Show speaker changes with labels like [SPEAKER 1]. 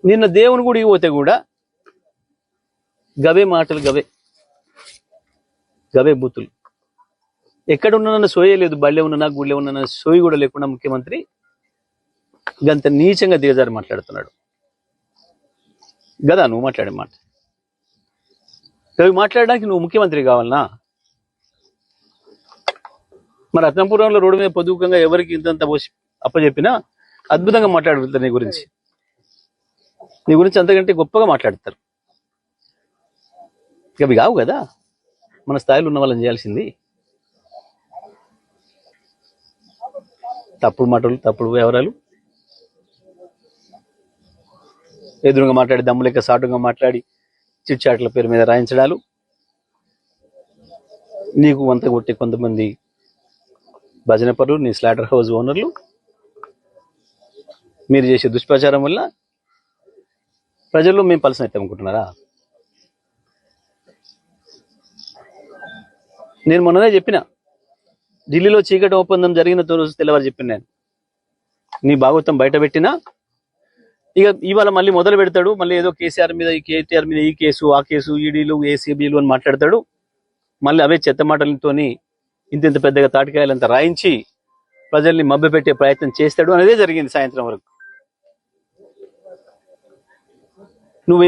[SPEAKER 1] నిన్న దేవుని గుడికి పోతే కూడా గవే మాటలు, గవే బూతులు. ఎక్కడ ఉన్నానన్న సోయే లేదు, బళ్ళే ఉన్నా గుళ్ళే ఉన్నా సోయి కూడా లేకుండా ముఖ్యమంత్రి గంత నీచంగా దిగజారి మాట్లాడుతున్నాడు. గదా నువ్వు మాట్లాడే మాట? అవి మాట్లాడడానికి నువ్వు ముఖ్యమంత్రి కావాలనా? మరి రత్నపురంలో రోడ్డు మీద పొదుపుకంగా ఎవరికి ఇంతంత పోసి అప్పచెప్పినా అద్భుతంగా మాట్లాడుతారు నీ గురించి. నీ గురించి అంతకంటే గొప్పగా మాట్లాడతారు. అవి కావు కదా మన స్థాయిలో ఉన్న వాళ్ళని చేయాల్సింది. తప్పుడు మాటలు, తప్పుడు వ్యవహారాలు, ఎదురుగా మాట్లాడి దమ్ము లెక్క సాటుగా మాట్లాడి చిట్చాట్ల పేరు మీద రాయించడాలు, నీకు వంత కొట్టే కొంతమంది భజన పరులు, నీ స్లాటర్ హౌస్ ఓనర్లు, మీరు చేసే దుష్ప్రచారం వల్ల ప్రజల్లో మేము పలసం ఎత్తామనుకుంటున్నారా? నేను మొన్ననే చెప్పిన, ఢిల్లీలో చీకటి ఒప్పందం జరిగిన రోజు తెల్లవారు చెప్పిన నేను, నీ భాగవతం బయట పెట్టినా ఇక ఇవాళ మళ్ళీ మొదలు పెడతాడు. మళ్ళీ ఏదో కేసీఆర్ మీద, కేటీఆర్ మీద ఈ కేసు ఆ కేసు, ఈడీలు ఏసీబీలు అని మాట్లాడతాడు. మళ్ళీ అవే చెత్త మాటలతోని ఇంత పెద్దగా తాటికాయలంతా రాయించి ప్రజల్ని మభ్యపెట్టే ప్రయత్నం చేస్తాడు. అనేదే జరిగింది సాయంత్రం వరకు. నువ్వు